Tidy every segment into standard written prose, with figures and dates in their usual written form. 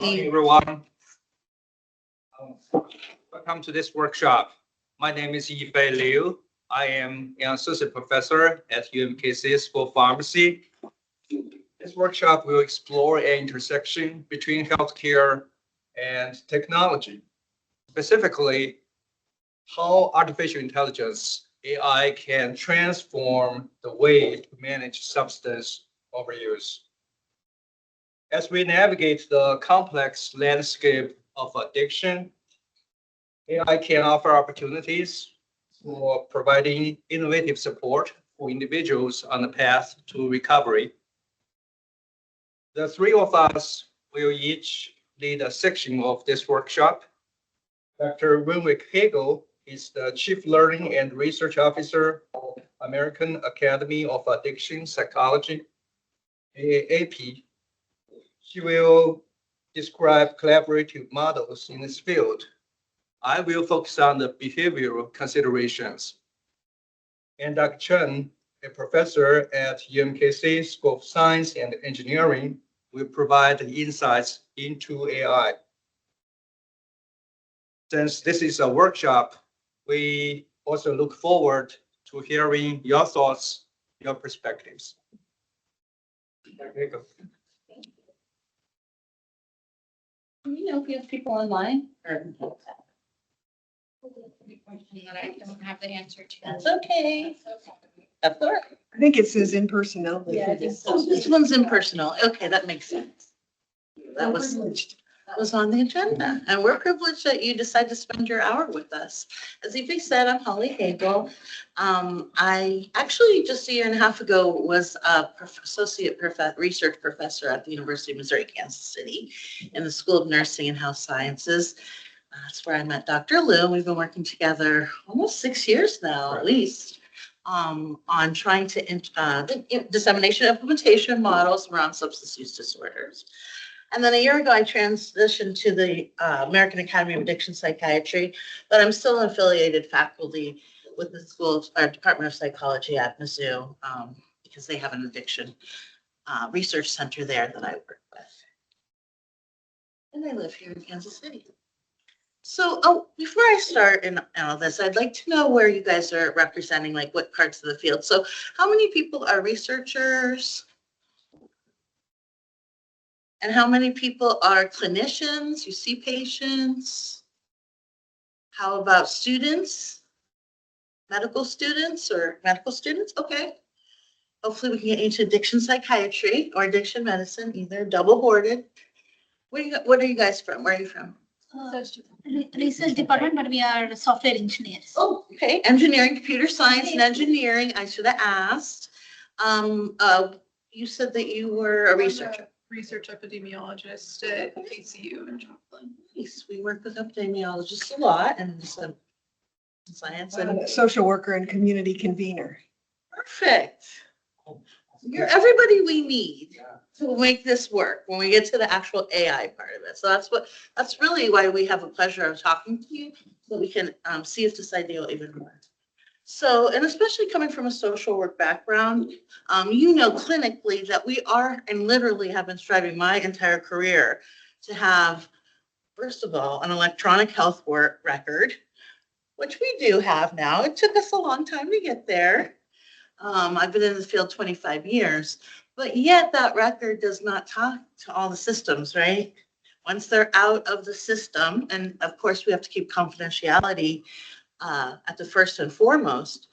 Morning, everyone. Welcome to this workshop. My name is Yifei Liu. I am an associate professor at UMKC School of Pharmacy. This workshop will explore an intersection between healthcare and technology. Specifically, how artificial intelligence, AI, can transform the way to manage substance overuse. As we navigate the complex landscape of addiction, AI can offer opportunities for providing innovative support for individuals on the path to recovery. The three of us will each lead a section of this workshop. Dr. Renwick Hagle is the Chief Learning and Research Officer of American Academy of Addiction Psychology, AAP. She will describe collaborative models in this field. I will focus on the behavioral considerations. And Dr. Chen, a professor at UMKC School of Science and Engineering, will provide insights into AI. Since this is a workshop, we also look forward to hearing your thoughts, your perspectives. There you go. Do you know if you have people online? Or question that I don't have the answer to. That's okay. Of course. I think it says impersonal. Yeah, I think so. This one's impersonal. Okay, that makes sense. That was on the agenda, and we're privileged that you decide to spend your hour with us. As Yifei said, I'm Holly Hagle. I actually just a year and a half ago was a research professor at the University of Missouri, Kansas City, in the School of Nursing and Health Sciences. That's where I met Dr. Liu. We've been working together almost 6 years now, at least, on trying to the dissemination and implementation of models around substance use disorders. And then a year ago, I transitioned to the American Academy of Addiction Psychiatry, but I'm still an affiliated faculty with the Department of Psychology at Mizzou, because they have an addiction research center there that I work with. And I live here in Kansas City. So, before I start in all this, I'd like to know where you guys are representing, like what parts of the field. So how many people are researchers? And how many people are clinicians? You see patients? How about students? Medical students or medical students? Okay. Hopefully we can get into addiction psychiatry or addiction medicine, either double boarded. What are you guys from? Where are you from? Research department, but we are software engineers. Oh, okay. Engineering, computer science and engineering. I should have asked. You said that you were a researcher. Research epidemiologist at ACU in Joplin. Nice. We work with epidemiologists a lot and some science and Social worker and community convener. perfect. You're everybody we need to make this work when we get to the actual AI part of it. So that's really why we have a pleasure of talking to you, so we can see if this idea will even work. So, and especially coming from a social work background, you know clinically that we are and literally have been striving my entire career to have, first of all, an electronic health record, which we do have now. It took us a long time to get there. I've been in the field 25 years, but yet that record does not talk to all the systems, right? Once they're out of the system, and of course we have to keep confidentiality at the first and foremost,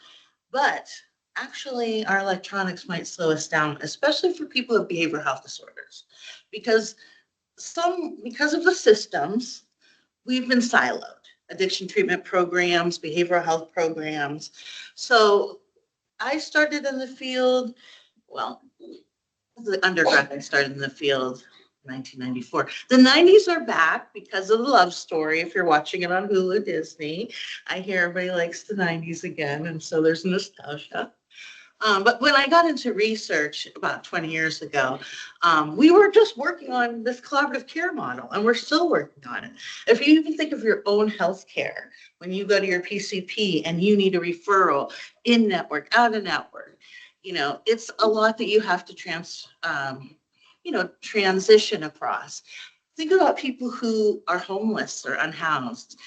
but actually our electronics might slow us down, especially for people with behavioral health disorders, because of the systems, we've been siloed. Addiction treatment programs, behavioral health programs. So I started in the field, well, as an undergrad, I started in the field 1994. The 90s are back because of the Love Story. If you're watching it on Hulu Disney, I hear everybody likes the 90s again, and so there's nostalgia. But when I got into research about 20 years ago, we were just working on this collaborative care model, and we're still working on it. If you even think of your own healthcare, when you go to your PCP and you need a referral in network, out of network, you know, it's a lot that you have to transition across. Think about people who are homeless or unhoused,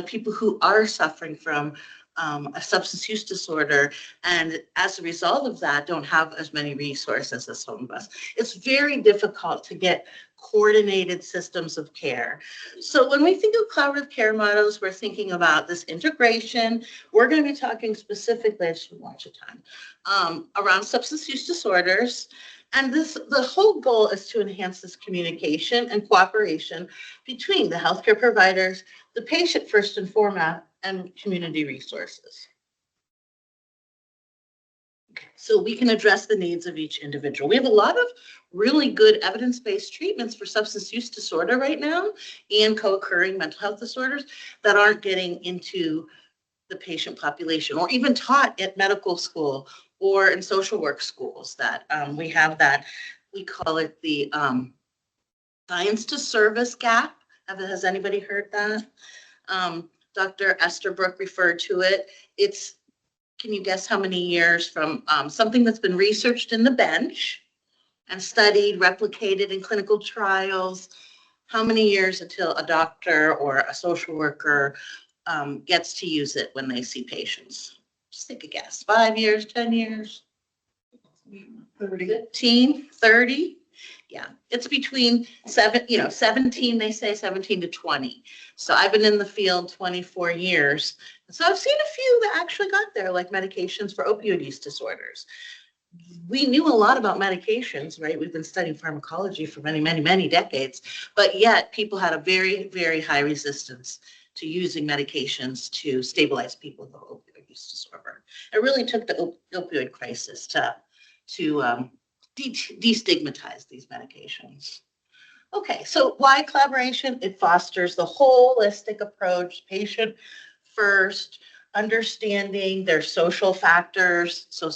people who are suffering from a substance use disorder, and as a result of that, don't have as many resources as some of us. It's very difficult to get coordinated systems of care. So when we think of collaborative care models, we're thinking about this integration. We're going to be talking specifically, I should watch the time, around substance use disorders. And the whole goal is to enhance this communication and cooperation between the healthcare providers, the patient first and foremost, and community resources. So we can address the needs of each individual. We have a lot of really good evidence-based treatments for substance use disorder right now and co-occurring mental health disorders that aren't getting into the patient population or even taught at medical school or in social work schools. That we have that, we call it the science to service gap. Has anybody heard that? Dr. Estabrook referred to it. Can you guess how many years from something that's been researched in the bench and studied, replicated in clinical trials, how many years until a doctor or a social worker gets to use it when they see patients? Just take a guess. 5 years, 10 years? 30. 15, 30? Yeah, it's between 17, they say 17 to 20. So I've been in the field 24 years. So I've seen a few that actually got there, like medications for opioid use disorders. We knew a lot about medications, right? We've been studying pharmacology for many, many, many decades, but yet people had a very, very high resistance to using medications to stabilize people with opioid use disorder. It really took the opioid crisis to destigmatize these medications. Okay, so why collaboration? It fosters the holistic approach, patient first, understanding their social factors. So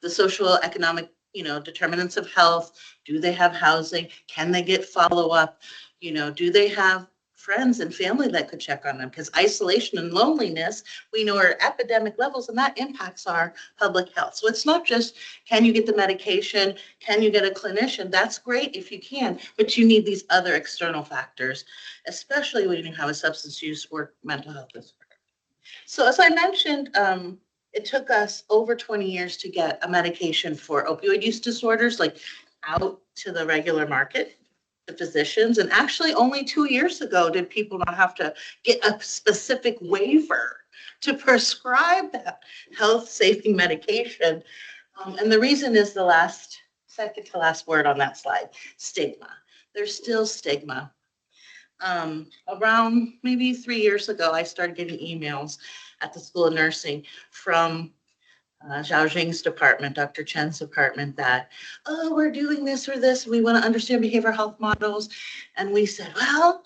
the social economic, determinants of health. Do they have housing? Can they get follow-up? Do they have friends and family that could check on them? Because isolation and loneliness, we know, are epidemic levels, and that impacts our public health. So it's not just, can you get the medication? Can you get a clinician? That's great if you can, but you need these other external factors, especially when you have a substance use or mental health disorder. So as I mentioned, it took us over 20 years to get a medication for opioid use disorders, like out to the regular market, the physicians. And actually only 2 years ago did people not have to get a specific waiver to prescribe that health-saving medication. And the reason is the second to last word on that slide, stigma. There's still stigma. Around maybe 3 years ago, I started getting emails at the School of Nursing from ZhiQiang's department, Dr. Chen's department, that, we're doing this or this. We want to understand behavioral health models. And we said, well,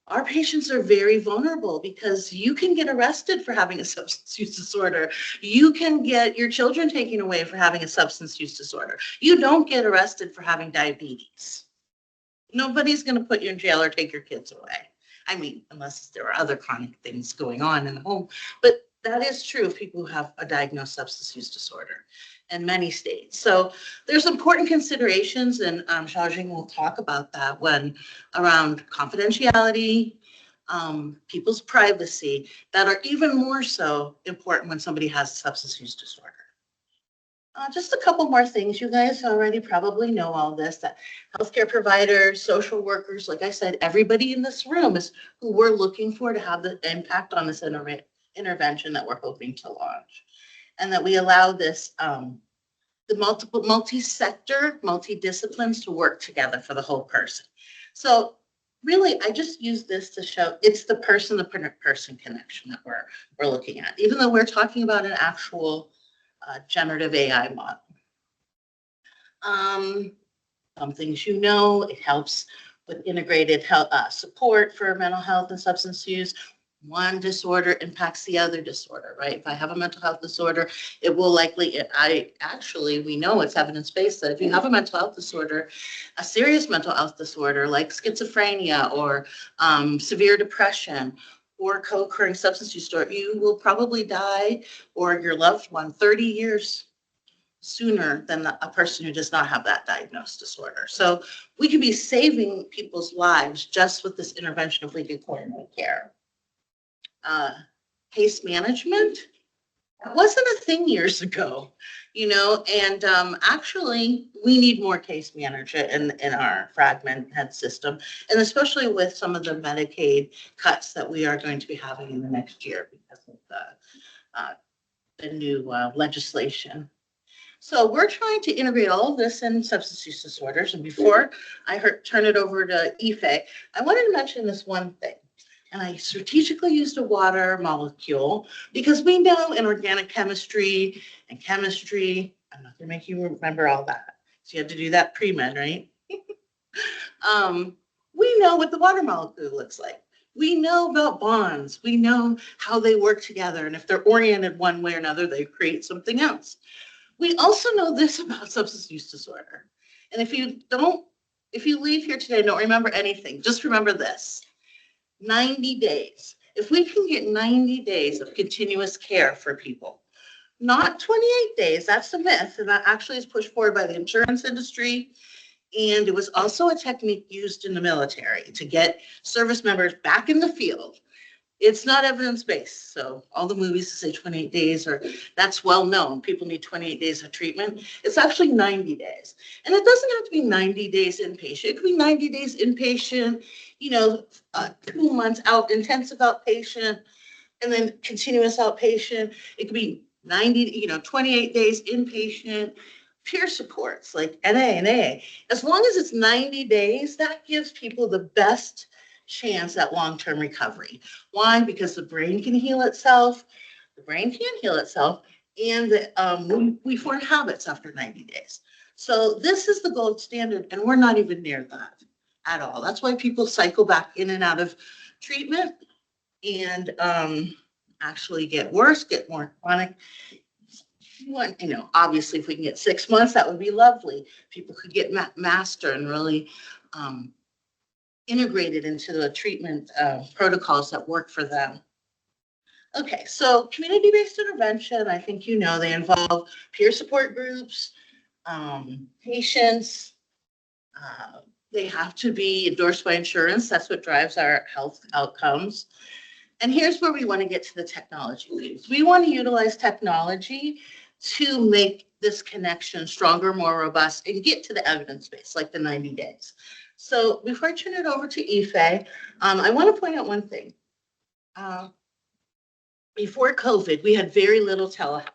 our patients are very vulnerable because you can get arrested for having a substance use disorder. You can get your children taken away for having a substance use disorder. You don't get arrested for having diabetes. Nobody's going to put you in jail or take your kids away. I mean, unless there are other chronic things going on in the home. But that is true of people who have a diagnosed substance use disorder in many states. So there's important considerations, and ZhiQiang will talk about that around confidentiality, people's privacy, that are even more so important when somebody has a substance use disorder. Just a couple more things. You guys already probably know all this, that healthcare providers, social workers, like I said, everybody in this room is who we're looking for to have the impact on this intervention that we're hoping to launch. And that we allow this, the multi-sector, multi-disciplines to work together for the whole person. So really, I just use this to show it's the person-to-person connection that we're looking at, even though we're talking about an actual generative AI model. Some things it helps with integrated health support for mental health and substance use. One disorder impacts the other disorder, right? If I have a mental health disorder, it will likely, we know it's evidence-based that if you have a mental health disorder, a serious mental health disorder like schizophrenia or severe depression, or co-occurring substance use disorder, you will probably die, or your loved one, 30 years sooner than a person who does not have that diagnosed disorder. So we could be saving people's lives just with this intervention if we could coordinate care. Case management, that wasn't a thing years ago, and actually we need more case management in our fragmented system, and especially with some of the Medicaid cuts that we are going to be having in the next year because of the new legislation. So we're trying to integrate all of this in substance use disorders. And before I turn it over to Yifei, I wanted to mention this one thing. And I strategically used a water molecule because we know in organic chemistry and chemistry, I'm not going to make you remember all that. So you had to do that pre-med, right? We know what the water molecule looks like. We know about bonds. We know how they work together. And if they're oriented one way or another, they create something else. We also know this about substance use disorder. And if you leave here today and don't remember anything, just remember this. 90 days. If we can get 90 days of continuous care for people, not 28 days, that's a myth, and that actually is pushed forward by the insurance industry. And it was also a technique used in the military to get service members back in the field. It's not evidence-based. So all the movies say 28 days, or that's well known. People need 28 days of treatment. It's actually 90 days. And it doesn't have to be 90 days inpatient. It could be 90 days inpatient, 2 months out, intensive outpatient, and then continuous outpatient. It could be 28 days inpatient, peer supports like NA and AA. As long as it's 90 days, that gives people the best chance at long-term recovery. Why? Because the brain can heal itself. The brain can heal itself, and we form habits after 90 days. So this is the gold standard, and we're not even near that at all. That's why people cycle back in and out of treatment and actually get worse, get more chronic. Obviously, if we can get 6 months, that would be lovely. People could get master and really integrated into the treatment protocols that work for them. Okay, so community-based intervention, I think they involve peer support groups, patients. They have to be endorsed by insurance. That's what drives our health outcomes. And here's where we want to get to the technology piece. We want to utilize technology to make this connection stronger, more robust, and get to the evidence base, like the 90 days. So before I turn it over to Yifei, I want to point out one thing. Before COVID, we had very little telehealth.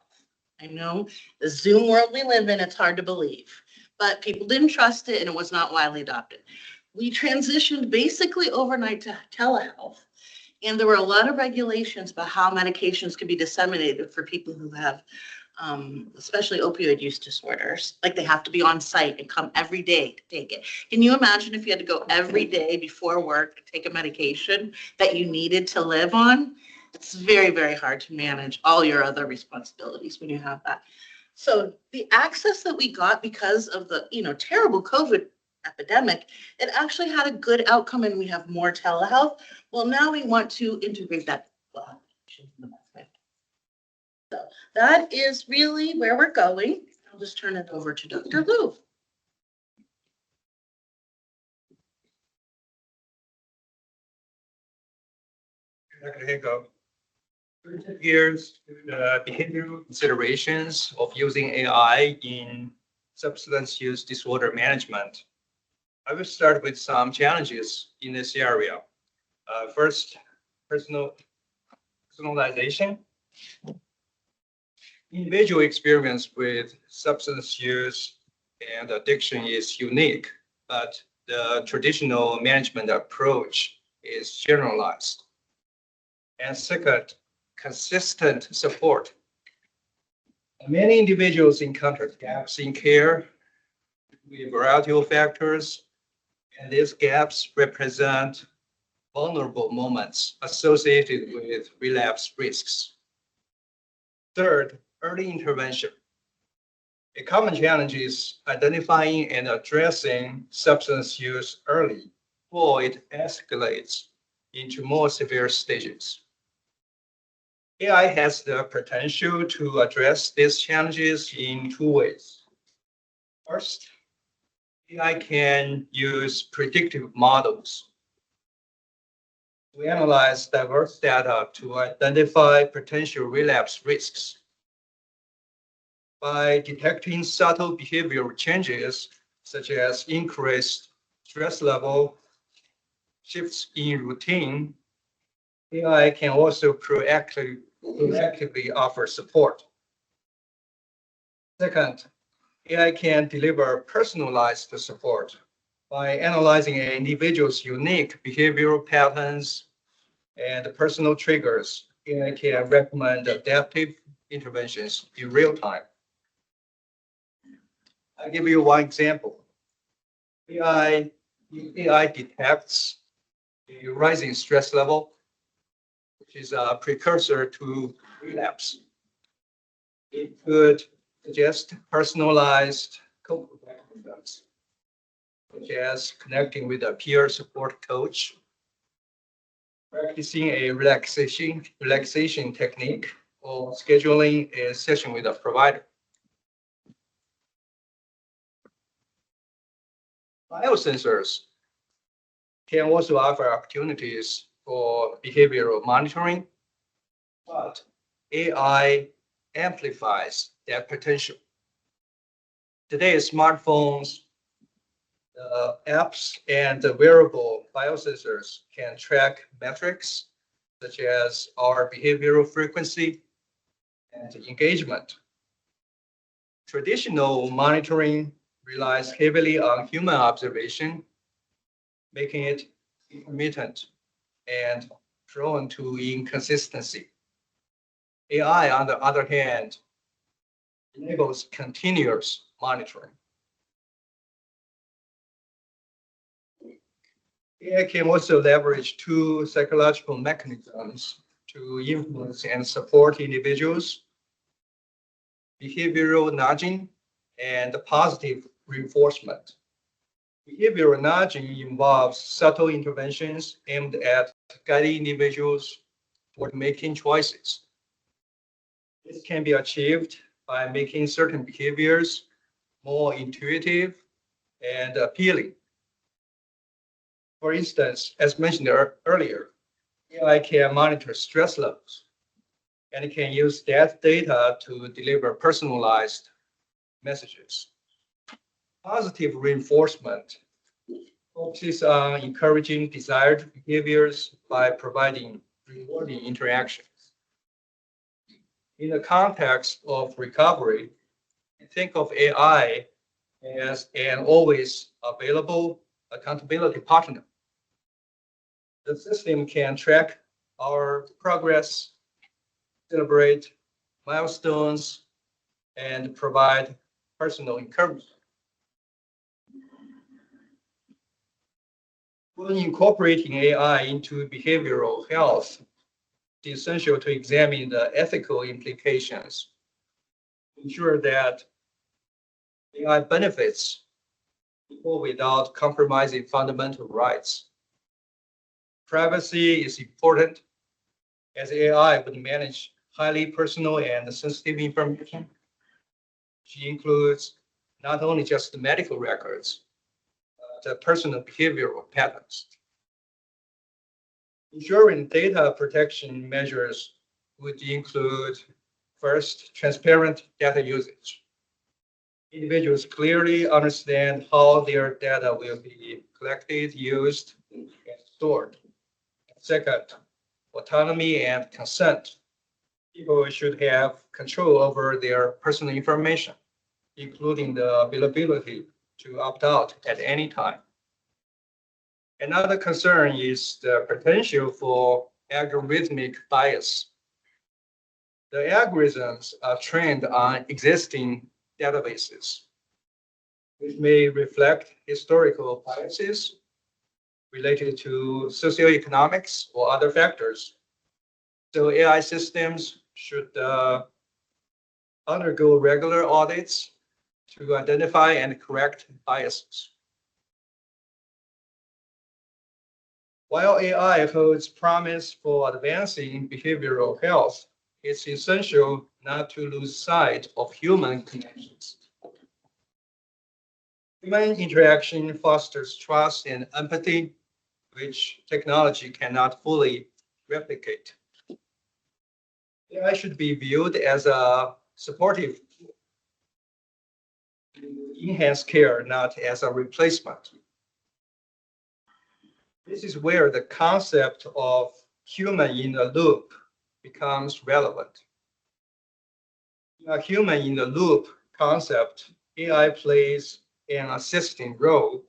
I know the Zoom world we live in, it's hard to believe, but people didn't trust it and it was not widely adopted. We transitioned basically overnight to telehealth, and there were a lot of regulations about how medications could be disseminated for people who have especially opioid use disorders. Like they have to be on site and come every day to take it. Can you imagine if you had to go every day before work to take a medication that you needed to live on? It's very, very hard to manage all your other responsibilities when you have that. So the access that we got because of the terrible COVID epidemic, it actually had a good outcome, and we have more telehealth. Well, now we want to integrate that. So that is really where we're going. I'll just turn it over to Dr. Liu. Dr. Hagle, here's the behavioral considerations of using AI in substance use disorder management. I will start with some challenges in this area. First, personalization. Individual experience with substance use and addiction is unique, but the traditional management approach is generalized. And second, consistent support. Many individuals encounter gaps in care with a variety of factors, and these gaps represent vulnerable moments associated with relapse risks. Third, early intervention. A common challenge is identifying and addressing substance use early before it escalates into more severe stages. AI has the potential to address these challenges in two ways. First, AI can use predictive models to analyze diverse data to identify potential relapse risks. By detecting subtle behavioral changes, such as increased stress level, shifts in routine, AI can also proactively offer support. Second, AI can deliver personalized support by analyzing an individual's unique behavioral patterns and personal triggers. AI can recommend adaptive interventions in real time. I'll give you one example. AI, AI detects a rising stress level, which is a precursor to relapse. It could suggest personalized coping mechanisms, such as connecting with a peer support coach, practicing a relaxation technique, or scheduling a session with a provider. Biosensors can also offer opportunities for behavioral monitoring, but AI amplifies that potential. Today, smartphones, apps, and the wearable biosensors can track metrics such as our behavioral frequency and engagement. Traditional monitoring relies heavily on human observation, making it intermittent and prone to inconsistency. AI, on the other hand, enables continuous monitoring. AI can also leverage two psychological mechanisms to influence and support individuals: behavioral nudging and positive reinforcement. Behavioral nudging involves subtle interventions aimed at guiding individuals toward making choices. This can be achieved by making certain behaviors more intuitive and appealing. For instance, as mentioned earlier, AI can monitor stress levels, and it can use that data to deliver personalized messages. Positive reinforcement focuses on encouraging desired behaviors by providing rewarding interactions. In the context of recovery, think of AI as an always available accountability partner. The system can track our progress, celebrate milestones, and provide personal encouragement. When incorporating AI into behavioral health, it's essential to examine the ethical implications, ensure that AI benefits people without compromising fundamental rights. Privacy is important, as AI would manage highly personal and sensitive information, which includes not only just the medical records, but personal behavioral patterns. Ensuring data protection measures would include, first, transparent data usage. Individuals clearly understand how their data will be collected, used, and stored. Second, autonomy and consent. People should have control over their personal information, including the availability to opt out at any time. Another concern is the potential for algorithmic bias. The algorithms are trained on existing databases, which may reflect historical biases related to socioeconomics or other factors. So AI systems should undergo regular audits to identify and correct biases. While AI holds promise for advancing behavioral health, it's essential not to lose sight of human connections. Human interaction fosters trust and empathy, which technology cannot fully replicate. AI should be viewed as a supportive tool to enhance care, not as a replacement. This is where the concept of human in the loop becomes relevant. In a human in the loop concept, AI plays an assisting role,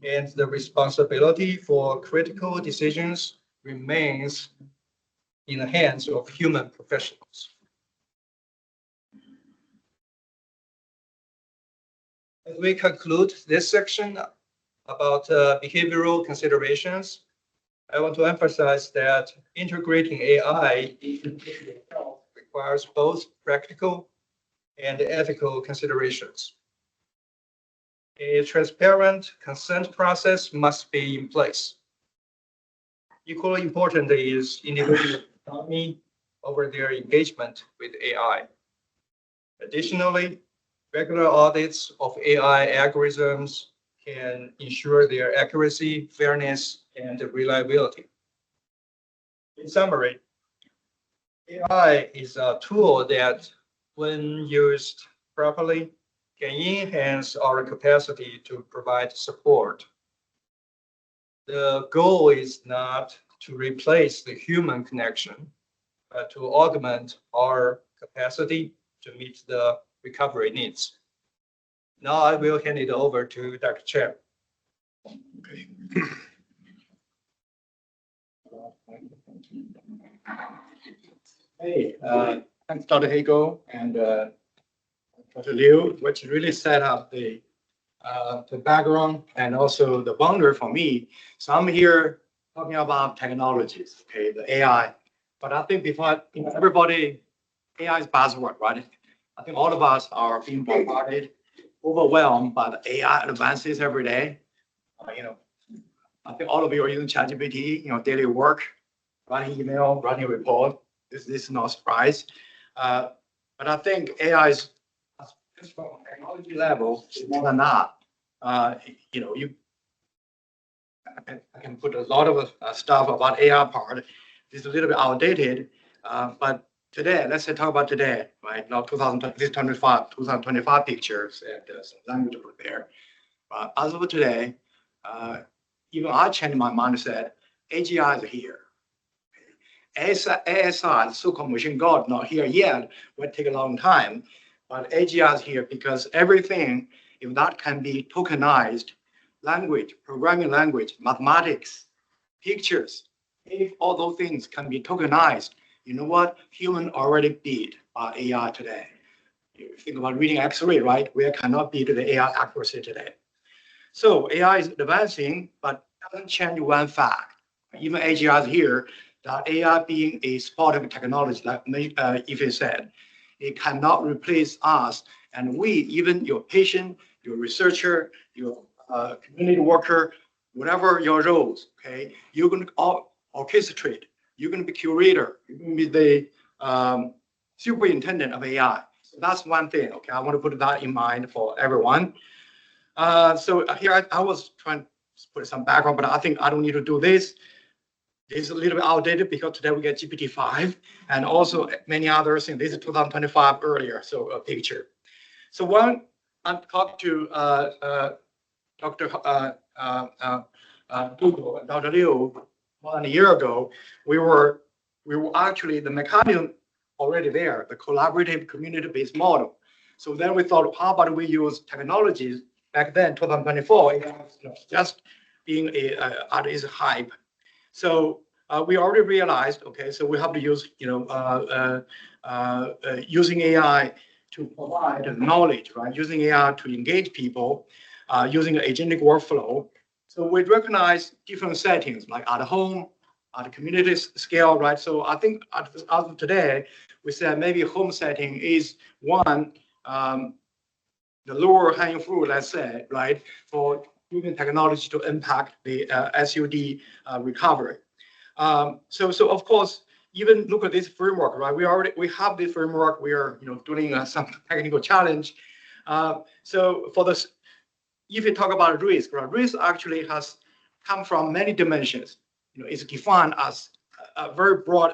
and the responsibility for critical decisions remains in the hands of human professionals. As we conclude this section about behavioral considerations, I want to emphasize that integrating AI into health requires both practical and ethical considerations. A transparent consent process must be in place. Equally important is individual autonomy over their engagement with AI. Additionally, regular audits of AI algorithms can ensure their accuracy, fairness, and reliability. In summary, AI is a tool that, when used properly, can enhance our capacity to provide support. The goal is not to replace the human connection, but to augment our capacity to meet the recovery needs. Now I will hand it over to Dr. Chen. Okay. Hey, thanks, Dr. Hagle and Dr. Liu, which really set up the background and also the boundary for me. So I'm here talking about technologies, okay, the AI. But I think before, everybody, AI is buzzword, right? I think all of us are being bombarded, overwhelmed by the AI advances every day. I think all of you are using ChatGPT, daily work, writing email, writing report. This is no surprise. But I think AI is, from a technology level, is more than that. I can put a lot of stuff about AI part. It's a little bit outdated, but today, let's say talk about today, right? Now, 2025 pictures and some language put there. But as of today, even I changed my mindset. AGI is here. ASI, the so-called machine god, not here yet. Will take a long time, but AGI is here because everything, if that can be tokenized, language, programming language, mathematics, pictures, if all those things can be tokenized, you know what? Human already beat AI today. You think about reading X-ray, right? We cannot beat the AI accuracy today. So AI is advancing, but doesn't change one fact. Even AGI is here, that AI being a supportive technology, like Yifei said, it cannot replace us. And we, even your patient, your researcher, your community worker, whatever your roles, okay, you're going to orchestrate, you're going to be curator, you're going to be the superintendent of AI. So that's one thing, okay, I want to put that in mind for everyone. So here I was trying to put some background, but I think I don't need to do this. This is a little bit outdated because today we get GPT-5 and also many other things. This is 2025 earlier, so a picture. So when I talked to Dr. Google and Dr. Liu more than a year ago, we were actually the mechanism already there, the collaborative community-based model. So then we thought, how about we use technologies back then, 2024, just being at its hype. So we already realized, okay, so we have to use, using AI to provide knowledge, right? Using AI to engage people, using an agentic workflow. So we recognize different settings, like at home, at the community scale, right? So I think as of today, we said maybe home setting is one, the lower hanging fruit, let's say, right, for using technology to impact the SUD recovery. So of course, even look at this framework, right? We have this framework. We are, doing some technical challenge. So for this, if you talk about risk, right? Risk actually has come from many dimensions. It's defined as a very broad,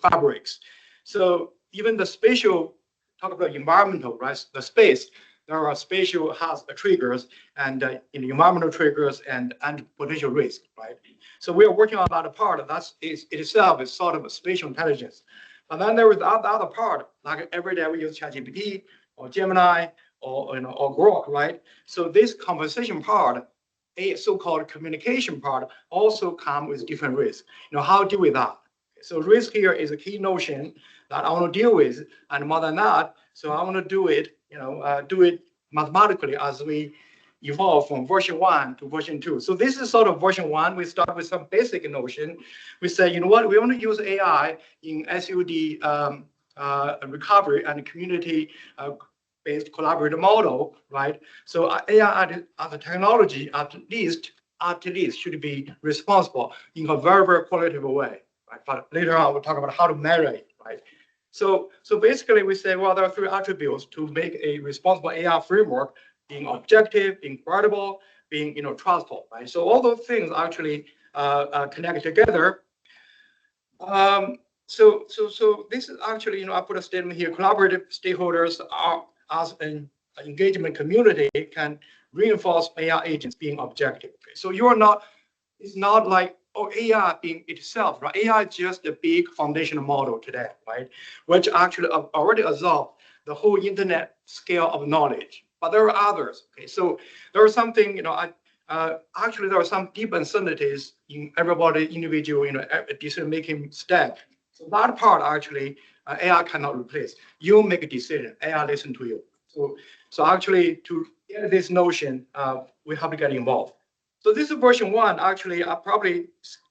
fabrics. So even the spatial, talk about environmental, right? The space, there are spatial has triggers and environmental triggers and potential risk, right? So we are working on that part. Itself is sort of a spatial intelligence. But then there is the other part, like every day we use ChatGPT or Gemini or Grok, right? So this conversation part, a so-called communication part, also come with different risks. How to deal with that? So risk here is a key notion that I want to deal with, and more than that, so I want to do it, do it mathematically as we evolve from version 1 to version 2. So this is sort of version 1. We start with some basic notion. We say, you know what, we want to use AI in SUD recovery and community based collaborative model, right? So AI as a technology, at least should be responsible in a very, very qualitative way, right? But later on, we'll talk about how to measure it, right? So basically, we say, well, there are 3 attributes to make a responsible AI framework: being objective, being credible, being trustful, right? So all those things actually connect together. So this is actually, I put a statement here: collaborative stakeholders are, as an engagement community, can reinforce AI agents being objective. Okay? So it's not like, oh, AI being itself, right? AI is just a big foundational model today, right? Which actually already absorbed the whole internet scale of knowledge. But there are others. Okay, so there is something, actually there are some deep uncertainties in everybody individual, decision-making step. So that part actually AI cannot replace. You make a decision, AI listen to you. So actually to get this notion, we have to get involved. So this is version 1. Actually, I probably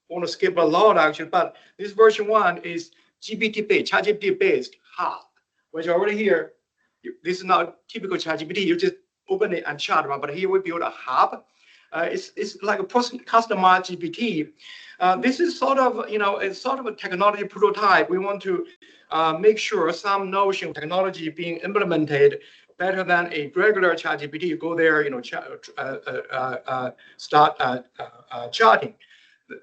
want to skip a lot actually, but this version 1 is GPT-based, ChatGPT-based hub, which already here. This is not typical ChatGPT. You just open it and chat, right? But here we build a hub. It's like a customized GPT. This is sort of, it's sort of a technology prototype. We want to make sure some notion of technology being implemented better than a regular ChatGPT. You go there, start chatting.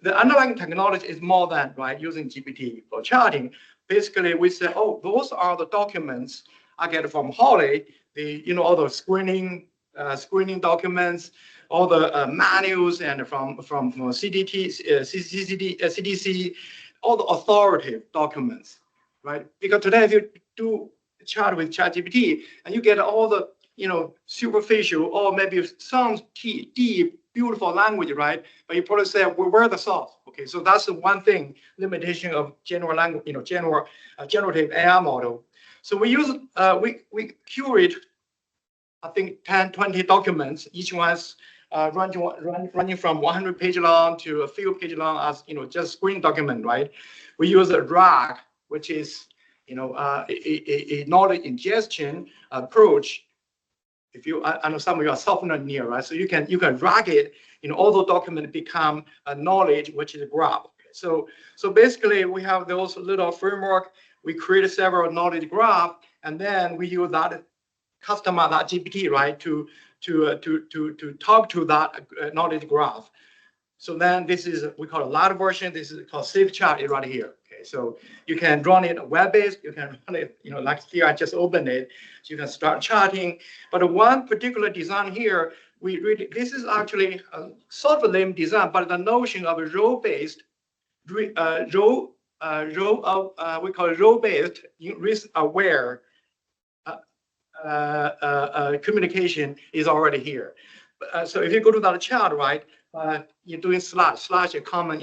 The underlying technology is more than, right, using GPT for chatting. Basically, we say, oh, those are the documents I get from Holly, all the screening documents, all the manuals, and from CDC, all the authoritative documents, right? Because today, if you do chat with ChatGPT and you get all the superficial or maybe some deep, beautiful language, right? But you probably say, well, where are the source? Okay, so that's the one thing limitation of general language, generative AI model. So we use we curate, I think 10, 20 documents. Each one's running from 100 page long to a few page long as just screen document, right? We use a RAG, which is a knowledge ingestion approach. I know some of you are software engineer, right? So you can RAG it. All the documents become a knowledge, which is a graph. So basically, we have those little framework. We create several knowledge graph, and then we use that customize that GPT, right, to talk to that knowledge graph. So then this is, we call a light version. This is called safe chat right here. Okay, so you can run it web-based. You can run it, like here I just opened it. So you can start chatting. But one particular design here, this is actually a sort of a lame design, but the notion of a role-based, we call it role-based, risk-aware communication is already here. So if you go to that chat, right, you're doing slash a common,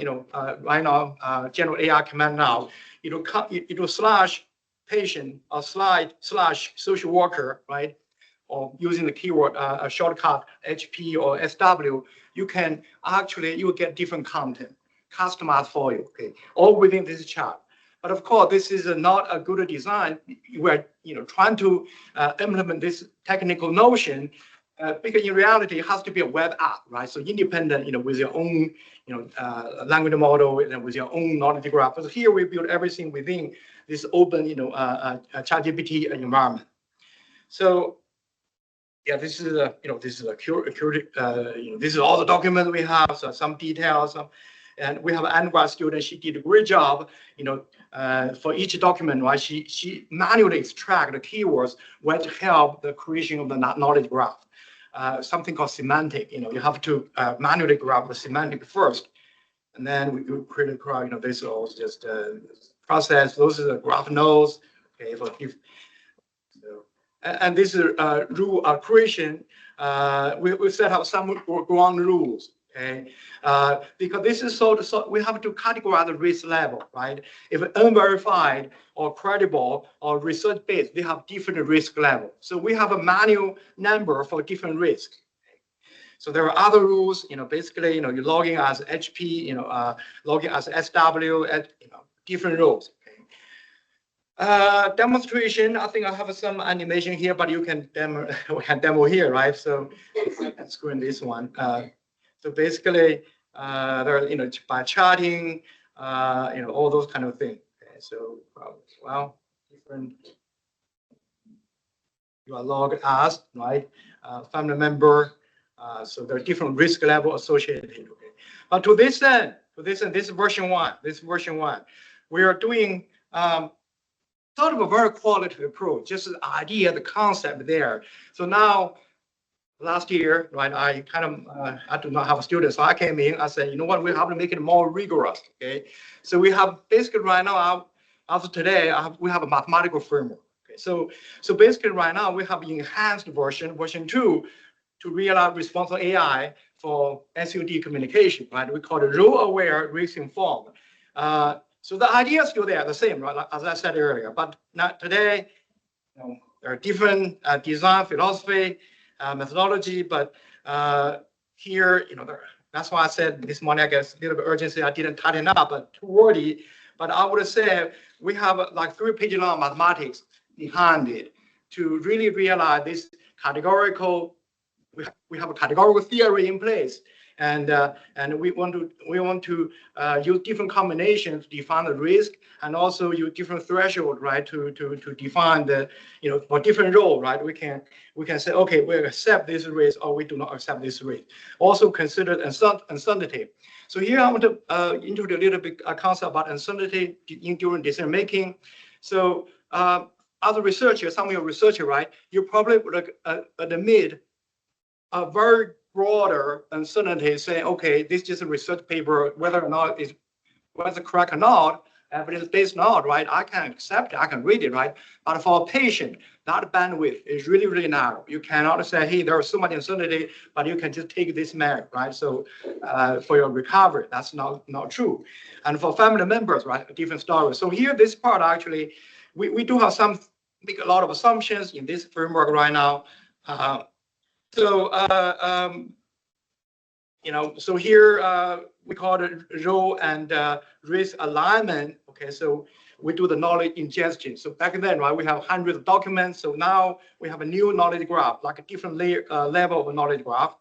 right now, general AI command now, you do slash patient or slash social worker, right? Or using the keyword, a shortcut, HP or SW, you can actually, you will get different content customized for you, okay? All within this chat. But of course, this is not a good design. We're trying to implement this technical notion because in reality, it has to be a web app, right? So independent, with your own, language model and with your own knowledge graph. So here we build everything within this open, ChatGPT environment. So yeah, this is this is a this is all the documents we have. So some details, and we have an undergrad student. She did a great job, for each document, right? She manually extract the keywords which help the creation of the knowledge graph. Something called semantic. You have to manually grab the semantic first, and then we do create a graph. This is all just process. Those are the graph nodes. Okay, and this is rule creation. We set up some ground rules. Okay, because this is so we have to categorize the risk level, right? If unverified or credible or research based, they have different risk level. So we have a manual number for different risks. So there are other rules, basically, you log in as HP, log in as SW, different rules. Okay. Demonstration. I think I have some animation here, but you can demo. We can demo here, right? So I can screen this one. So basically, there, by charting, all those kind of things. Okay, so, well, different. You are logged as, right? Family member. So there are different risk level associated. Okay, but to this end, this is version one. We are doing sort of a very qualitative approach. Just the idea, the concept there. So now. Last year, right, I kind of I do not have a student, so I came in. I said, you know what, we have to make it more rigorous. Okay, so we have basically right now, after today, we have a mathematical framework. Okay, so basically right now we have enhanced version 2, to realize responsible AI for SUD communication. Right, we call it role-aware, risk-informed. So the idea is still there, the same, right? As I said earlier, but not today. There are different design philosophy. Methodology, but here, that's why I said this morning, I guess, a little bit urgency. I didn't tighten up, but too wordy. But I would say we have like 3-page long mathematics behind it to really realize this categorical. We have a categorical theory in place, and we want to use different combinations to define the risk, and also use different threshold, right, to define the, for different role, right. We can say, okay, we accept this risk or we do not accept this risk. Also consider uncertainty. So here I want to introduce a little bit a concept about uncertainty during decision making. So as a researcher, some of your researcher, right, you probably would admit a very broader uncertainty, saying, okay, this is just a research paper, whether or not it's correct or not, evidence-based or not, right? I can accept it, I can read it, right? But for a patient, that bandwidth is really, really narrow. You cannot say, hey, there is so much uncertainty, but you can just take this measure, right? So for your recovery, that's not true. And for family members, right, a different story. So here, this part actually, we do have make a lot of assumptions in this framework right now. So here we call it role and risk alignment. Okay, so we do the knowledge ingestion. So back then, right, we have hundreds of documents. So now we have a new knowledge graph, like a different level of knowledge graph.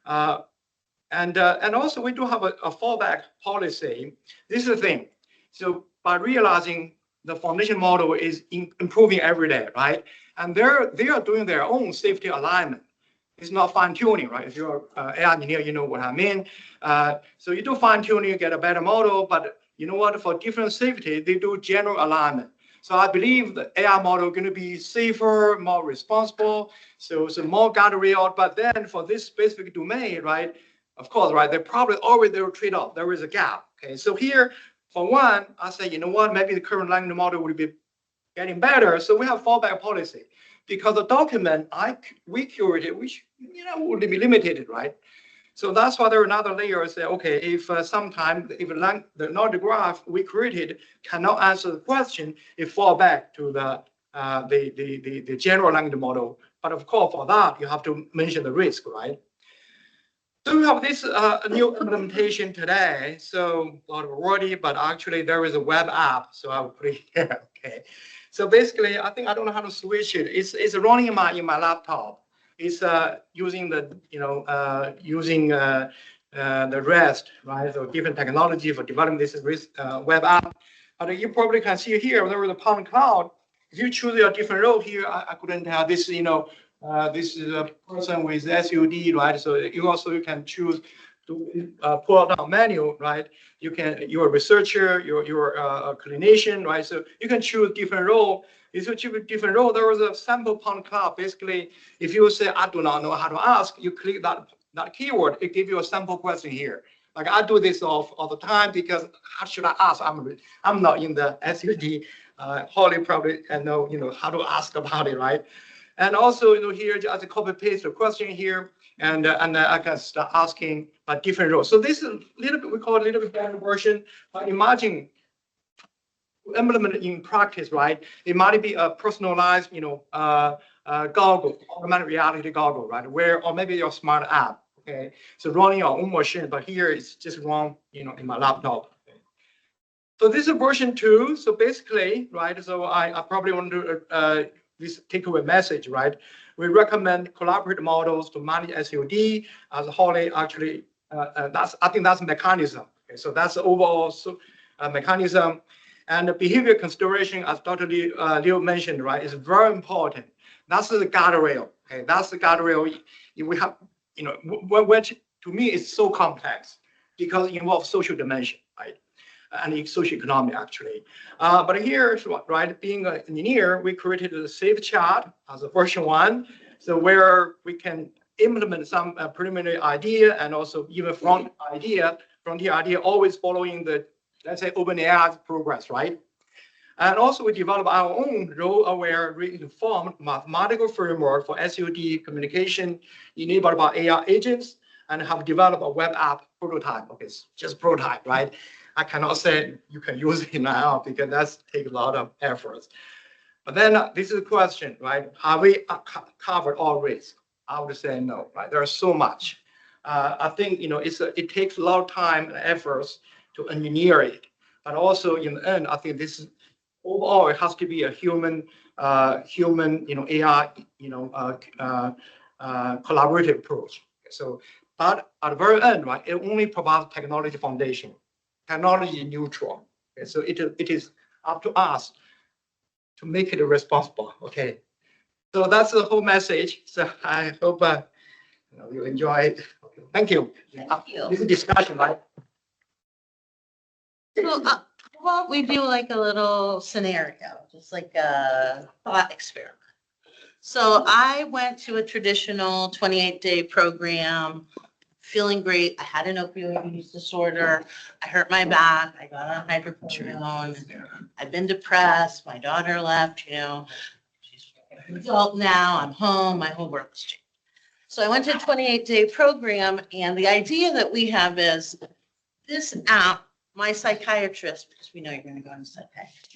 And also we do have a fallback policy. This is the thing. So by realizing the foundation model is improving every day, right? And they are doing their own safety alignment. It's not fine tuning, right? If you're an AI engineer, you know what I mean. So you do fine tuning, you get a better model, but you know what? For different safety, they do general alignment. So I believe the AI model is going to be safer, more responsible, so more guardrail. But then for this specific domain, right? Of course, right? They probably always there trade-off. There is a gap. Okay, so here, for one, I say, you know what? Maybe the current language model would be getting better. So we have fallback policy. Because the document we curated, which would be limited, right? So that's why there are another layer. Say, okay, if sometimes if the knowledge graph we created cannot answer the question, it fall back to the general language model. But of course, for that you have to mention the risk, right? So we have this new implementation today. So a lot of wordy, but actually there is a web app. So I will put it here. Okay. So basically, I think I don't know how to switch it. It's running in my laptop. is using the, the REST, right? So different technology for developing this web app. But you probably can see here, there was a point cloud. If you choose a different role here, I couldn't have this, this is a person with SUD, right? So you can choose to pull down menu, right? You're a researcher, you're a clinician, right? So you can choose different role. If you choose a different role, there was a sample point cloud. Basically, if you say, I do not know how to ask, you click that keyword, it gives you a sample question here. Like I do this all the time because how should I ask? I'm not in the SUD. Holly probably know, how to ask about it, right? And also, here just copy paste the question here, and I can start asking a different role. So this is a little bit, we call it a little bit better version. But imagine implement in practice, right? It might be a personalized, goggle, augmented reality goggle, right? Or maybe your smart app. Okay, so running your own machine, but here it's just run, in my laptop. So this is version 2. So basically, right, so I probably want to this takeaway message, right? We recommend collaborative models to manage SUD as Holly actually, I think that's mechanism. Okay, so that's the overall mechanism. And the behavior consideration, as Dr. Liu mentioned, right, is very important. That's the guardrail. Okay, that's the guardrail. We have, which to me is so complex because it involves social dimension, right? And social economy actually. But here, right, being an engineer, we created a safe chat as a version 1. So where we can implement some preliminary idea and also even frontier idea, always following the, let's say, OpenAI's progress, right? And also we develop our own role-aware, re-informed mathematical framework for SUD communication enabled by AI agents, and have developed a web app prototype. Okay, it's just prototype, right? I cannot say you can use it now because that's take a lot of efforts. But then this is a question, right? Have we covered all risks? I would say no, right? There's so much. I think, it takes a lot of time and efforts to engineer it. But also in the end, I think this is overall, it has to be a human, AI, collaborative approach. So, but at the very end, right, it only provides technology foundation, technology neutral. Okay, so it is up to us to make it responsible. Okay, so that's the whole message. So I hope you enjoy it. Okay, thank you. Thank you. This is discussion, right? So, well, we do like a little scenario, just like a thought experiment. So I went to a traditional 28-day program, feeling great. I had an opioid use disorder. I hurt my back. I got on hydrocodone. I've been depressed. My daughter left, she's an adult now. I'm home. My whole world has changed. So I went to a 28-day program, and the idea that we have is this app, my psychiatrist, because we know you're going to go on psychiatrist,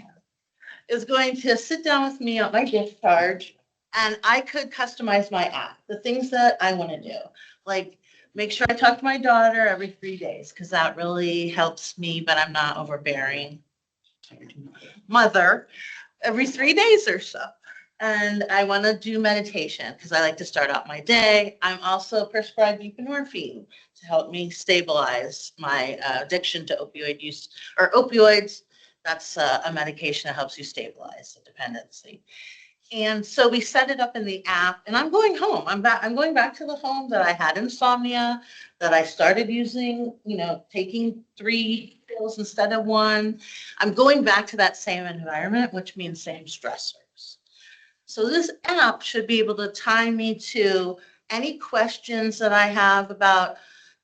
is going to sit down with me on my discharge, and I could customize my app, the things that I want to do, like make sure I talk to my daughter every 3 days, because that really helps me, but I'm not overbearing mother every 3 days or so. And I want to do meditation because I like to start out my day. I'm also prescribed buprenorphine to help me stabilize my addiction to opioid use or opioids. That's a medication that helps you stabilize the dependency. And so we set it up in the app, and I'm going home. I'm going back to the home that I had insomnia, that I started using, taking 3 pills instead of 1. I'm going back to that same environment, which means same stressors. So this app should be able to tie me to any questions that I have about,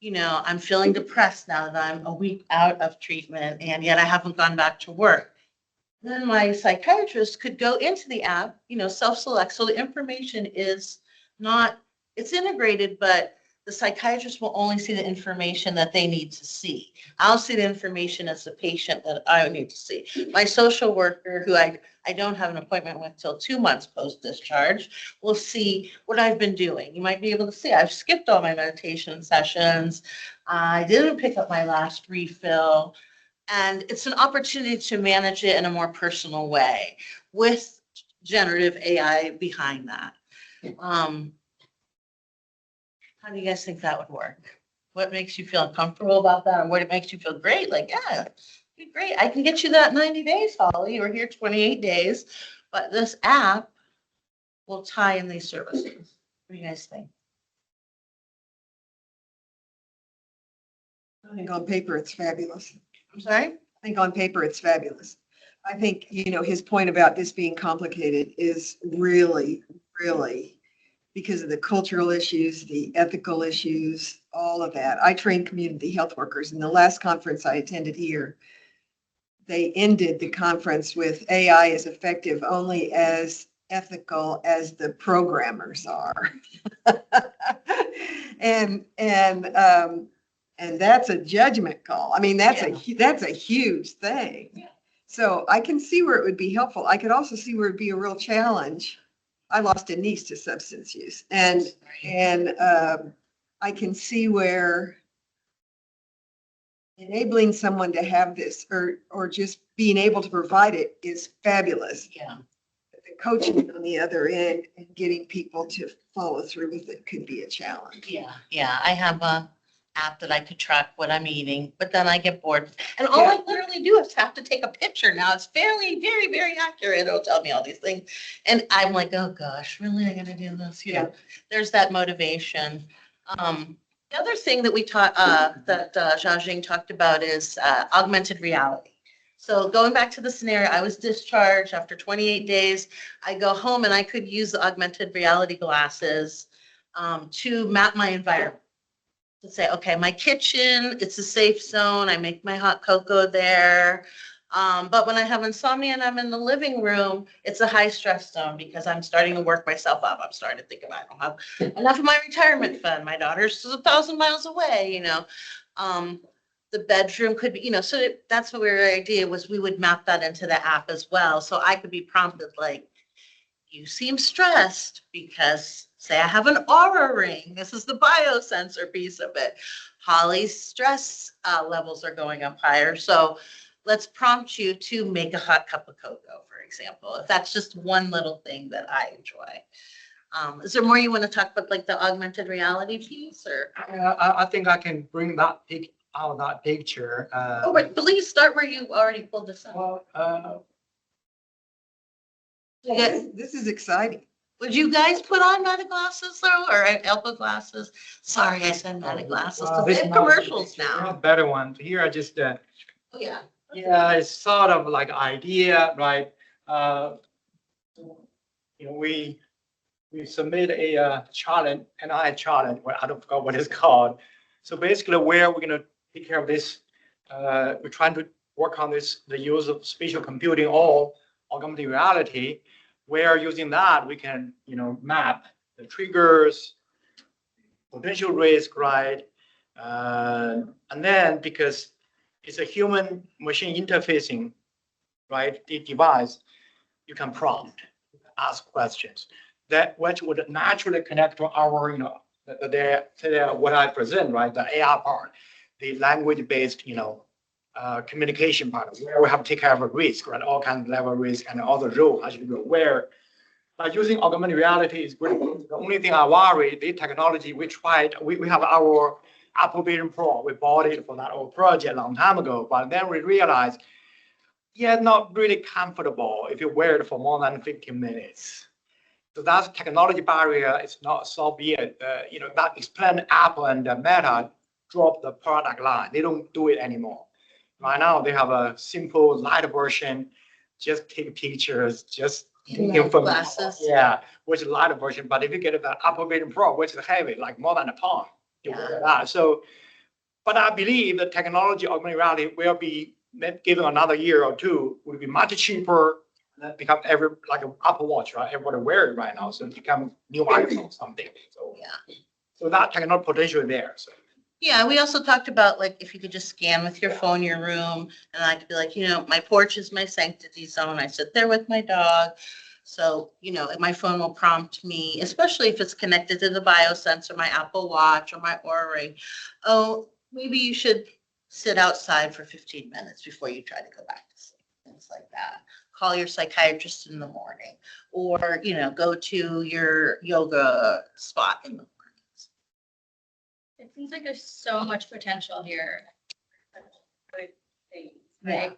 I'm feeling depressed now that I'm a week out of treatment and yet I haven't gone back to work. Then my psychiatrist could go into the app, self-select. So the information is not, it's integrated, but the psychiatrist will only see the information that they need to see. I'll see the information as the patient that I need to see. My social worker, who I don't have an appointment with till 2 months post-discharge, will see what I've been doing. You might be able to see I've skipped all my meditation sessions. I didn't pick up my last refill. And it's an opportunity to manage it in a more personal way with generative AI behind that. How do you guys think that would work? What makes you feel uncomfortable about that, and what makes you feel great? Like, yeah, be great. I can get you that 90 days, Holly. We're here 28 days, but this app will tie in these services. What do you guys think? I think on paper, it's fabulous. I'm sorry? I think on paper, it's fabulous. I think, his point about this being complicated is really, really because of the cultural issues, the ethical issues, all of that. I train community health workers. In the last conference I attended here, they ended the conference with AI is effective only as ethical as the programmers are. And that's a judgment call. I mean, that's a huge thing. Yeah. So I can see where it would be helpful. I could also see where it'd be a real challenge. I lost a niece to substance use, and I can see where enabling someone to have this or just being able to provide it is fabulous. Yeah. But the coaching on the other end and getting people to follow through with it could be a challenge. Yeah. I have a app that I could track what I'm eating, but then I get bored. And all I literally do is have to take a picture now. It's very, very, very accurate. It'll tell me all these things. And I'm like, oh gosh, really? I gotta do this? You know, there's that motivation. The other thing that we taught, that ZhiQiang talked about is augmented reality. So going back to the scenario, I was discharged after 28 days. I go home and I could use the augmented reality glasses to map my environment. To say, okay, my kitchen, it's a safe zone. I make my hot cocoa there. But when I have insomnia and I'm in the living room, it's a high stress zone because I'm starting to work myself up. I'm starting to think about, I don't have enough of my retirement fund. My daughter's 1,000 miles away, the bedroom could be, so that's what our idea was. We would map that into the app as well. So I could be prompted like, you seem stressed because say I have an aura ring. This is the biosensor piece of it. Holly's stress levels are going up higher. So let's prompt you to make a hot cup of cocoa, for example, if that's just one little thing that I enjoy. Is there more you want to talk about, like the augmented reality piece, or? I think I can bring that out of that picture. Oh, but please start where you already pulled this up. Well, This is exciting. Would you guys put on Meta glasses though, or Alpha glasses? Sorry, I said Meta glasses because they have commercials we now. have better ones. Here I just, Oh, yeah. yeah, it's sort of like idea, right? We submit a challenge, an AI challenge, well, I don't forget what it's called. So basically where we're gonna take care of this, we're trying to work on this, the use of spatial computing or augmented reality, where using that we can, map the triggers, potential risk, right? And then because it's a human machine interfacing, right, the device, you can prompt, ask questions that which would naturally connect to our, what I present, right, the AI part, the language-based, communication part, where we have to take care of a risk, right, all kinds of level of risk and all the role as you go, where by using augmented reality is great. The only thing I worry, the technology we tried, we have our Apple Vision Pro, we bought it for that old project a long time ago, but then we realized, not really comfortable if you wear it for more than 15 minutes. So that's technology barrier. It's not so yet. That explain Apple and Meta drop the product line. They don't do it anymore. Right now they have a simple light version, just take pictures, just Glasses. Yeah, which is light version. But if you get the Apple Vision Pro, which is heavy, like more than a pound, you wear that. So, but I believe the technology augmented reality will be given another year or two, will be much cheaper. That become like an Apple Watch, right? Everybody wear it right now, so it become new iPhone something. So so that technology potential is there. So. Yeah, we also talked about like if you could just scan with your phone your room, and I could be like, my porch is my sanctity zone. I sit there with my dog. So, my phone will prompt me, especially if it's connected to the biosensor, my Apple Watch or my Oura Ring. Oh, maybe you should sit outside for 15 minutes before you try to go back to sleep. Things like that. Call your psychiatrist in the morning, or, go to your yoga spot in the mornings. It seems like there's so much potential here. Good things, right?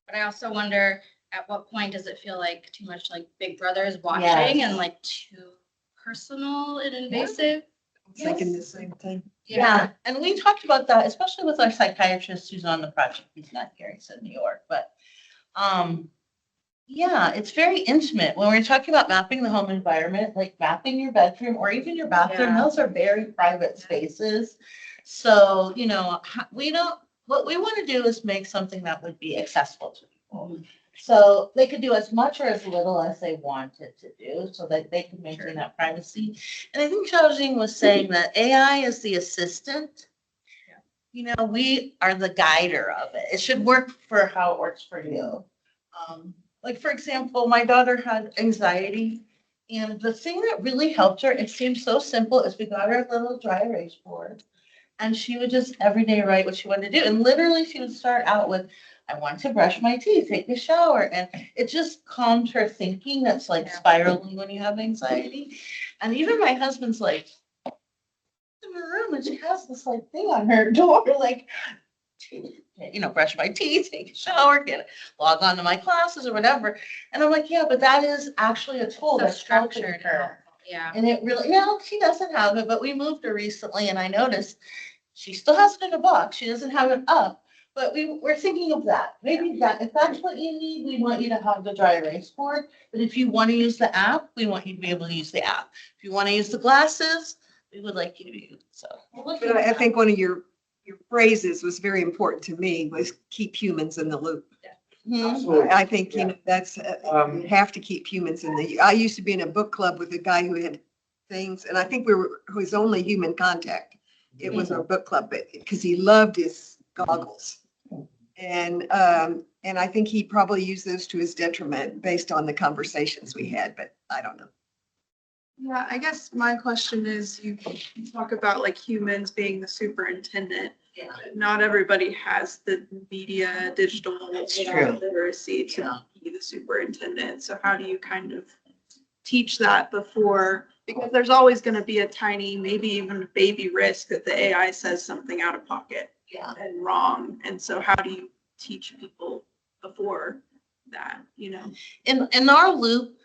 But I also wonder, at what point does it feel like too much like Big Brother is watching and like too personal and invasive? Thinking the same thing. Yeah, and we talked about that, especially with our psychiatrist who's on the project. He's not here, he's in New York, but yeah, it's very intimate. When we're talking about mapping the home environment, like mapping your bedroom or even your bathroom, Yeah. those are very private spaces. So, you know, what we want to do is make something that would be accessible to people. So they could do as much or as little as they wanted to do so that they can maintain that privacy. And I think Xiaojing was saying that AI is the assistant. You know, we are the guider of it. It should work for how it works for you. Like, for example, my daughter had anxiety. And the thing that really helped her, it seemed so simple, is we got her a little dry erase board. And she would just every day write what she wanted to do. And literally, she would start out with, I want to brush my teeth, take a shower. And it just calmed her thinking that's like spiraling when you have anxiety. And even my husband's like, in her room and she has this like thing on her door, like, you know, brush my teeth, take a shower, log on to my classes or whatever. And I'm like, yeah, but that is actually a tool So that's helping structured. her. Yeah. And it really, no, she doesn't have it, but we moved her recently and I noticed she still has it in a box. She doesn't have it up, but we're thinking of that. Maybe that, if that's what you need, we want you to have the dry erase board. But if you want to use the app, we want you to be able to use the app. If you want to use the glasses, we would like you to use, so. But I think one of your phrases was very important to me, was keep humans in the loop. Mhm. I think, you know, that's, you have to keep humans in the, I used to be in a book club with a guy who had things, and I think who was only human contact. It was a book club, but because he loved his goggles. And I think he probably used those to his detriment based on the conversations we had, but I don't know. Yeah, I guess my question is, you talk about like humans being the superintendent. Yeah. Not everybody has the media, digital true. literacy to Yeah. be the superintendent. So how do you kind of teach that before? Because there's always going to be a tiny, maybe even a baby risk that the AI says something out of pocket Yeah. and wrong. And so how do you teach people before that, you know? In our loop,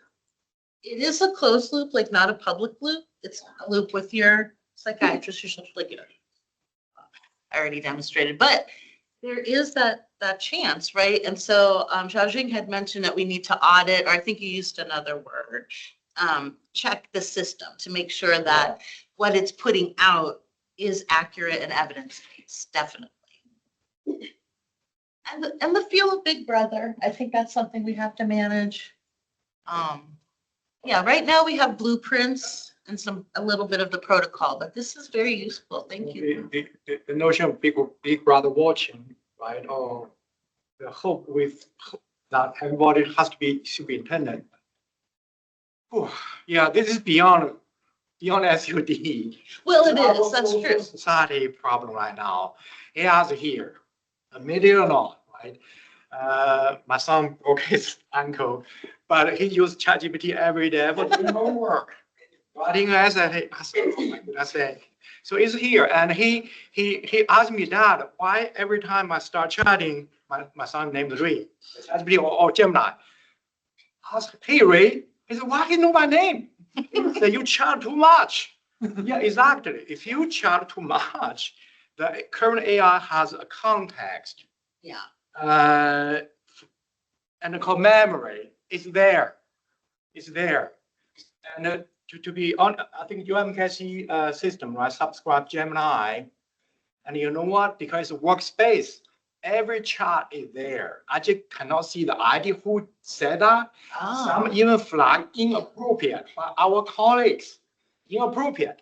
it is a closed loop, like not a public loop. It's a loop with your psychiatrist, your social, like, you know, I already demonstrated, but there is that chance, right? And so Xiaojing had mentioned that we need to audit, or I think you used another word, check the system to make sure that what it's putting out is accurate and evidence-based, definitely. And the feel of Big Brother, I think that's something we have to manage. Yeah, right now we have blueprints and a little bit of the protocol, but this is very useful. Thank you. The notion of big brother watching, right? Or the hope with that everybody has to be superintendent. Whew, yeah, this is beyond SUD. Well, it Our is, that's whole true. Society problem right now. AI is here, admit it or not, right? My son broke his ankle, but he used ChatGPT every day for doing homework, writing an essay. I said, oh my goodness, so it's here, and he asked me, Dad, why every time I start chatting, my son named Ray, ChatGPT or Gemini, I asked, hey Ray, he said, why he know my name? He said, you chat too much. Yeah, exactly. If you chat too much, the current AI has a context. Yeah. And the memory is there. It's there. And to be on, I think UMKC system, right? Subscribe Gemini. And you know what? Because it's a workspace, every chart is there. I just cannot see the ID who said that. Some even flag inappropriate by our colleagues. Inappropriate.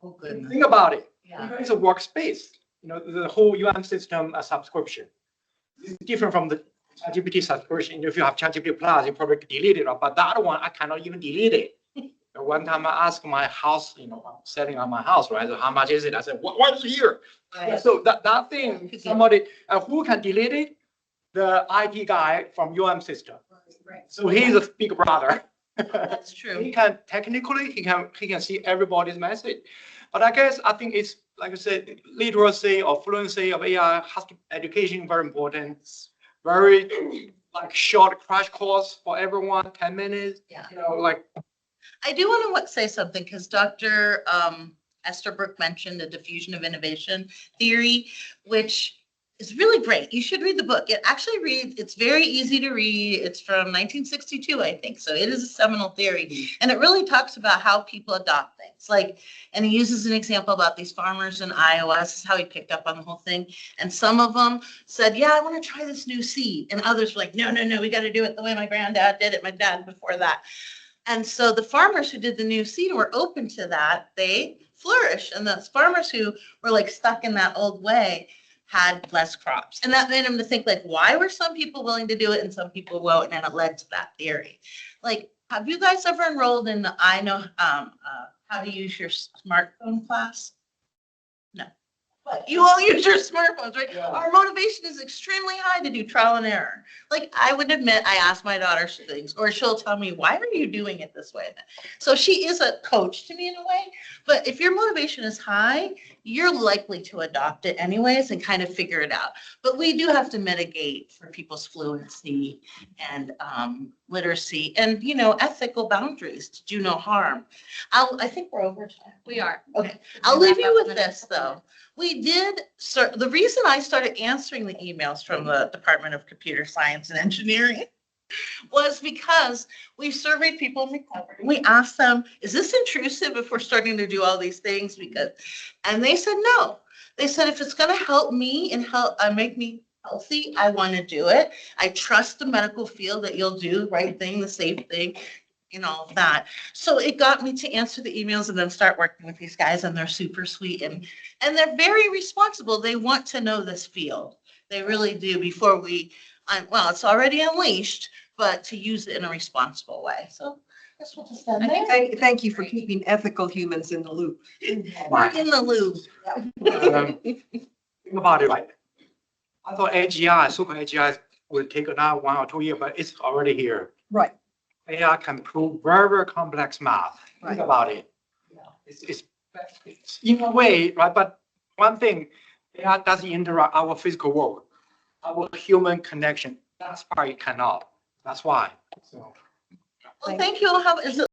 Oh, goodness. Think about it. Yeah. It's a workspace. You know, the whole UM system subscription. This is different from the ChatGPT subscription. If you have ChatGPT Plus, you probably delete it. But that one, I cannot even delete it. One time I asked my house, you know, setting up my house, right? So how much is it? I said, what is here? Right. So that thing, somebody who can delete it? The IT guy from UM system. Right. So he's a big brother. That's true. He can technically he can see everybody's message, but I think it's like I said, literacy or fluency of AI has to, education very important. Very like short crash course for everyone, 10 minutes. Yeah. You know, like I do want to say something because Dr. Estabrook mentioned the diffusion of innovation theory, which is really great. You should read the book. It actually reads, it's very easy to read. It's from 1962, I think. So it is a seminal theory. And it really talks about how people adopt things. Like, and he uses an example about these farmers in Iowa. This is how he picked up on the whole thing. And some of them said, yeah, I want to try this new seed. And others were like, no, we got to do it the way my granddad did it, my dad before that. And so the farmers who did the new seed were open to that. They flourished. And those farmers who were like stuck in that old way had less crops. And that made them to think like, why were some people willing to do it and some people won't? And it led to that theory. Like, have you guys ever enrolled in the I know how to use your smartphone class? No. But you all use your smartphones, right? Yeah. Our motivation is extremely high to do trial and error. Like I would admit, I ask my daughter things, or she'll tell me, why are you doing it this way? So she is a coach to me in a way, but if your motivation is high, you're likely to adopt it anyways and kind of figure it out. But we do have to mitigate for people's fluency and literacy and, you know, ethical boundaries to do no harm. I think we're over time. We are. Okay, I'll leave you with this though. We did, the reason I started answering the emails from the Department of Computer Science and Engineering was because we surveyed people in recovery. We asked them, is this intrusive if we're starting to do all these things? And they said no. They said, if it's going to help me and make me healthy, I want to do it. I trust the medical field that you'll do the right thing, the safe thing, and all of that. So it got me to answer the emails and then start working with these guys, and they're super sweet and they're very responsible. They want to know this field. They really do before well, it's already unleashed, but to use it in a responsible way. So that's what just said there. Thank you for keeping ethical humans in the loop. We're in the loop. think about it, right? I thought AGI, super AGI would take another 1 or 2 years, but it's already here. Right. AI can prove very, very complex math. Right. Think about it. It's in a way, right? But one thing, AI doesn't interrupt our physical world, our human connection. That's why it cannot. That's why. So. Well, thank you all. Is it